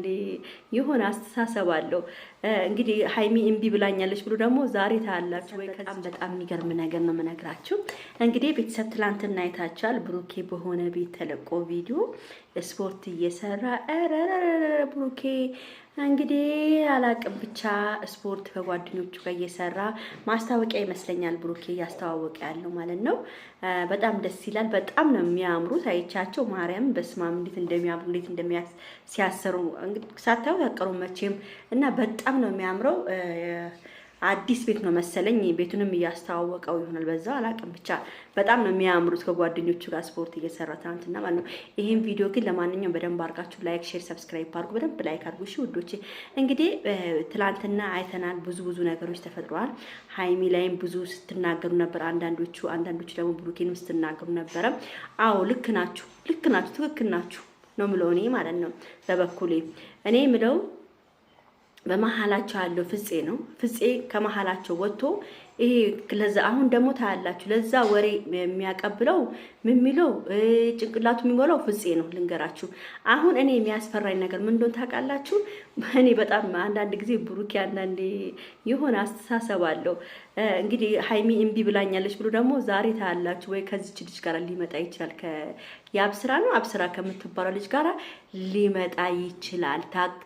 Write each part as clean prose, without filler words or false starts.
አንዳንዴ የሆነ አስተሳሰብ አለው። እንግዲህ ሃይሚ እምቢ ብላኛለች ብሎ ደግሞ ዛሬ ታያላችሁ ወይ? በጣም የሚገርም ነገር ነው የምነግራችሁ። እንግዲህ ቤተሰብ ትላንትና አይታችኋል። ብሩኬ በሆነ ቤት ተለቆ ቪዲዮ ስፖርት እየሰራ ብሩኬ እንግዲህ አላቅም ብቻ ስፖርት ከጓደኞቹ ጋር እየሰራ ማስታወቂያ ይመስለኛል ብሩኬ እያስተዋወቀ ያለው ማለት ነው። በጣም ደስ ይላል። በጣም ነው የሚያምሩት። አይቻቸው ማርያም በስማም እንዴት እንደሚያምሩ እንዴት ሲያሰሩ እንግዲህ ሳታዩ ያቀሩ መቼም እና በጣም ነው የሚያምረው። አዲስ ቤት ነው መሰለኝ። ቤቱንም እያስተዋወቀው ይሆናል በዛው አላቅም ብቻ በጣም ነው የሚያምሩት ከጓደኞቹ ጋር ስፖርት እየሰራ ትናንትና ማለት ነው። ይሄን ቪዲዮ ግን ለማንኛውም በደንብ አድርጋችሁ ላይክ፣ ሼር፣ ሰብስክራይብ አድርጉ። በደንብ ላይክ አድርጉ እሺ ውዶቼ። እንግዲህ ትናንትና አይተናል። ብዙ ነገሮች ተፈጥረዋል። ሃይሚ ላይም ብዙ ስትናገሩ ነበር አንዳንዶቹ ደግሞ ብሩኬንም ስትናገሩ ነበረ። አዎ ልክ ናችሁ፣ ትክክል ናችሁ ነው ምለው እኔ ማለት ነው። በበኩሌ እኔ ምለው በመሃላቸው ያለው ፍፄ ነው። ፍፄ ከመሃላቸው ወጥቶ ይሄ ለዛ አሁን ደግሞ ታያላችሁ። ለዛ ወሬ የሚያቀብለው ምን ሚለው ጭንቅላቱ የሚሞላው ፍፄ ነው። ልንገራችሁ አሁን እኔ የሚያስፈራኝ ነገር ምን እንደሆነ ታውቃላችሁ? እኔ በጣም አንዳንድ ጊዜ ብሩኬ አንዳንዴ የሆነ አስተሳሰብ አለው። እንግዲህ ሃይሚ እምቢ ብላኛለች ብሎ ደግሞ ዛሬ ታያላችሁ ወይ? ከዚች ልጅ ጋር ሊመጣ ይችላል። የአብስራ ነው አብስራ ከምትባለው ልጅ ጋር ሊመጣ ይችላል።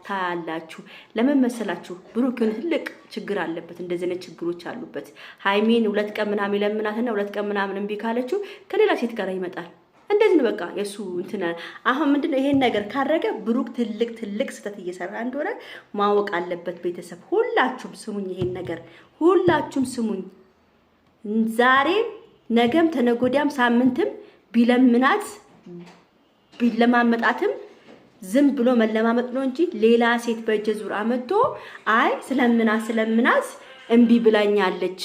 ታያላችሁ። ለምን መሰላችሁ? ብሩክን ትልቅ ችግር አለበት። እንደዚህ አይነት ችግሮች አሉበት። ሃይሚን 2 ቀን ምናምን ይለምናትና 2 ቀን ምናምን እምቢ ካለችው ከሌላ ሴት ጋር ይመጣል። እንደዚህ ነው በቃ የሱ እንትና። አሁን ምንድነው ይሄን ነገር ካረገ ብሩክ ትልቅ ስህተት እየሰራ እንደሆነ ማወቅ አለበት። ቤተሰብ ሁላችሁም ስሙኝ፣ ይሄን ነገር ሁላችሁም ስሙኝ። ዛሬም ነገም ተነጎዳም ሳምንትም ቢለምናት ቢለማመጣትም ዝም ብሎ መለማመጥ ነው እንጂ ሌላ ሴት በእጀ ዙር አመጥቶ አይ ስለምናት እምቢ ብላኛለች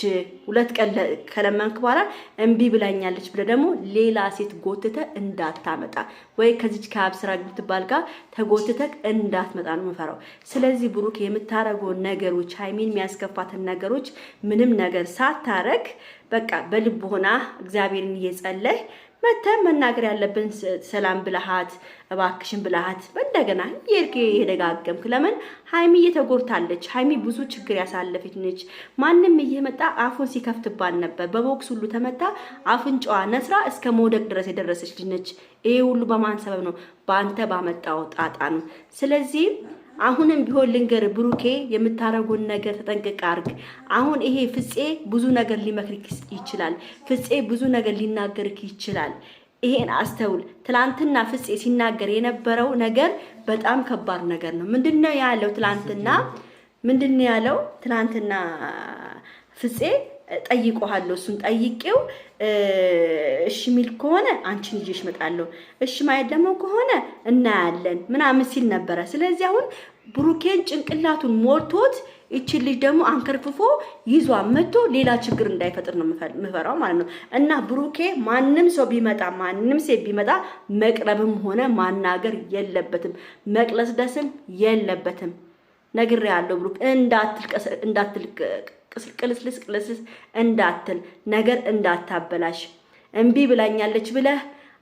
2 ቀን ከለመንክ በኋላ እምቢ ብላኛለች ብለ ደግሞ ሌላ ሴት ጎትተ እንዳታመጣ ወይ ከዚች ከአብስራ ግብትባል ጋር ተጎትተ እንዳትመጣ ነው የምፈራው። ስለዚህ ብሩክ የምታረገው ነገሮች ሃይሚን የሚያስከፋትን ነገሮች ምንም ነገር ሳታረግ በቃ በልብ ሆና እግዚአብሔርን እየጸለህ መተም መናገር ያለብን ሰላም ብለሃት እባክሽን ብለሃት እንደገና የደጋገምክ። ለምን ሃይሚ እየተጎርታለች። ሃይሚ ብዙ ችግር ያሳለፈች ነች። ማንም እየመጣ አፉን ሲከፍትባል ነበር። በቦክስ ሁሉ ተመታ አፍንጫዋ ነስራ እስከ መውደቅ ድረስ የደረሰች ነች። ይሄ ሁሉ በማን ሰበብ ነው? በአንተ ባመጣው ጣጣ ነው። ስለዚህ አሁንም ቢሆን ልንገር ብሩኬ የምታረጉን ነገር ተጠንቅቅ አርግ። አሁን ይሄ ፍፄ ብዙ ነገር ሊመክርክ ይችላል። ፍፄ ብዙ ነገር ሊናገርክ ይችላል። ይሄን አስተውል። ትላንትና ፍፄ ሲናገር የነበረው ነገር በጣም ከባድ ነገር ነው። ምንድነው ያለው? ትላንትና ፍፄ ጠይቆሃለሁ። እሱን ጠይቄው እሺ ሚል ከሆነ አንቺን ይዤሽ እመጣለሁ፣ እሺ ማየት ደግሞ ከሆነ እናያለን ምናምን ሲል ነበረ። ስለዚህ አሁን ብሩኬን ጭንቅላቱን ሞልቶት እቺ ልጅ ደግሞ አንከርፍፎ ይዟ መጥቶ ሌላ ችግር እንዳይፈጥር ነው ምፈራው ማለት ነው። እና ብሩኬ ማንም ሴት ቢመጣ መቅረብም ሆነ ማናገር የለበትም፣ መቅለስ ደስም የለበትም። ነግሬያለሁ ብሩክ ቅልስልስ እንዳትል ነገር እንዳታበላሽ። እምቢ ብላኛለች ብለህ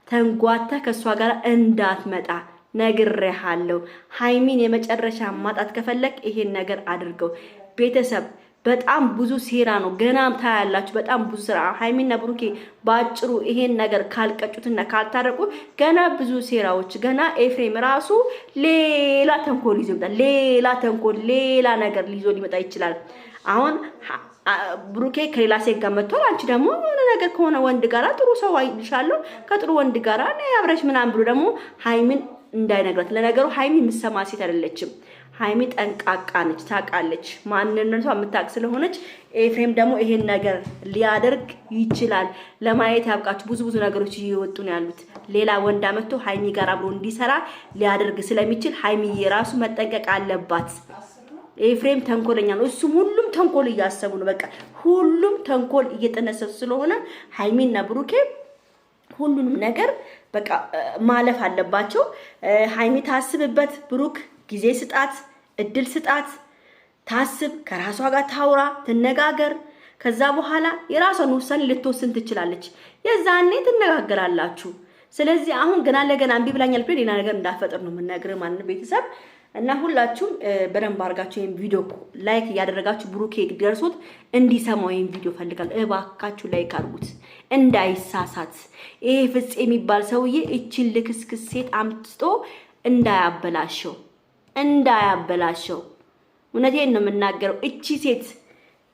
ተንጓተ ከሷ ጋር እንዳትመጣ ነግሬሃለሁ። ሃይሚን የመጨረሻ ማጣት ከፈለክ ይሄን ነገር አድርገው። ቤተሰብ በጣም ብዙ ሴራ ነው ገና ታያላችሁ። በጣም ብዙ ስራ ሃይሚና ብሩኬ ባጭሩ ይሄን ነገር ካልቀጩትና ካልታረቁ ገና ብዙ ሴራዎች ገና ኤፍሬም ራሱ ሌላ ተንኮል ይዞ ይመጣል። ሌላ ነገር ሊመጣ ይችላል። አሁን ብሩኬ ከሌላ ሴት ጋር መጥቷል። አንቺ ደግሞ ነገር ከሆነ ወንድ ጋራ ጥሩ ሰው አይልሻለሁ ከጥሩ ወንድ ጋራ ነይ አብረሽ ምናምን ብሎ ደግሞ ሃይሚን እንዳይነግራት። ለነገሩ ሃይሚ የምትሰማ ሴት አይደለችም። ሃይሚ ጠንቃቃ ነች፣ ታውቃለች። ማንነቷ የምታውቅ ስለሆነች ኤፍሬም ደግሞ ይሄን ነገር ሊያደርግ ይችላል። ለማየት ያብቃችሁ። ብዙ ነገሮች እየወጡ ነው ያሉት። ሌላ ወንድ አመጥቶ ሃይሚ ጋር አብሮ እንዲሰራ ሊያደርግ ስለሚችል ሃይሚ የራሱ መጠንቀቅ አለባት። ኤፍሬም ተንኮለኛ ነው። እሱም ሁሉም ተንኮል እያሰቡ ነው። በቃ ሁሉም ተንኮል እየተነሰሱ ስለሆነ ሃይሚና ብሩኬ ሁሉንም ነገር በቃ ማለፍ አለባቸው። ሃይሚ ታስብበት፣ ብሩክ ጊዜ ስጣት፣ እድል ስጣት፣ ታስብ፣ ከራሷ ጋር ታውራ፣ ትነጋገር። ከዛ በኋላ የራሷን ውሳኔ ልትወስን ትችላለች። የዛኔ ትነጋገራላችሁ። ስለዚህ አሁን ገና ለገና እምቢ ብላኛል ብለ ሌላ ነገር እንዳፈጥር ነው የምነግርህ። ማን ቤተሰብ እና ሁላችሁም በደንብ አድርጋችሁ ይሄን ቪዲዮ ላይክ እያደረጋችሁ ብሩኬ ደርሶት እንዲሰማው ይሄን ቪዲዮ ፈልጋለሁ። እባካችሁ ላይክ አድርጉት እንዳይሳሳት። ይሄ ፍፄ የሚባል ሰውዬ እቺን ልክስክስ ሴት አምጥቶ እንዳያበላሸው። እውነቴን ነው የምናገረው። እቺ ሴት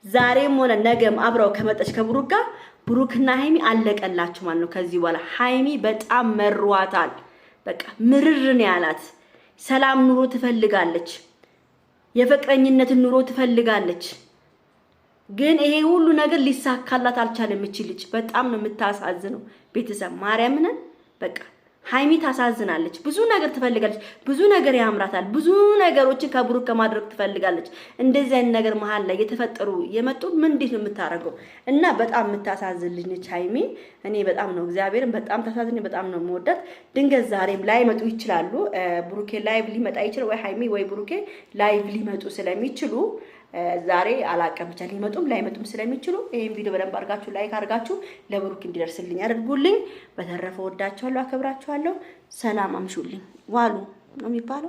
ዛሬም ሆነ ነገም አብረው ከመጣች ከብሩክ ጋር ብሩክና ሃይሚ አለቀላችሁ ማለት ነው። ከዚህ በኋላ ሃይሚ በጣም መሯታል። በቃ ምርር ነው ያላት። ሰላም ኑሮ ትፈልጋለች። የፍቅረኝነትን ኑሮ ትፈልጋለች። ግን ይሄ ሁሉ ነገር ሊሳካላት አልቻለም። እቺ ልጅ በጣም ነው የምታሳዝነው። ቤተሰብ ማርያምን በቃ ሃይሚ ታሳዝናለች። ብዙ ነገር ትፈልጋለች። ብዙ ነገር ያምራታል። ብዙ ነገሮችን ከብሩክ ከማድረግ ትፈልጋለች። እንደዚህ አይነት ነገር መሀል ላይ የተፈጠሩ የመጡ ምን እንዴት ነው የምታረገው? እና በጣም የምታሳዝን ልጅ ነች ሃይሚ። እኔ በጣም ነው እግዚአብሔርን በጣም ታሳዝኝ። በጣም ነው የምወዳት። ድንገት ዛሬም ላይ መጡ ይችላሉ። ብሩኬ ላይቭ ሊመጣ ይችላል ወይ ሃይሚ ወይ ብሩኬ ላይቭ ሊመጡ ስለሚችሉ ዛሬ አላቀም ብቻ ሊመጡም ላይመጡም ስለሚችሉ ይሄን ቪዲዮ በደንብ አድርጋችሁ ላይክ አድርጋችሁ ለብሩክ እንዲደርስልኝ አድርጉልኝ። በተረፈ ወዳችኋለሁ፣ አከብራችኋለሁ። ሰላም አምሹልኝ። ዋሉ ነው የሚባለው።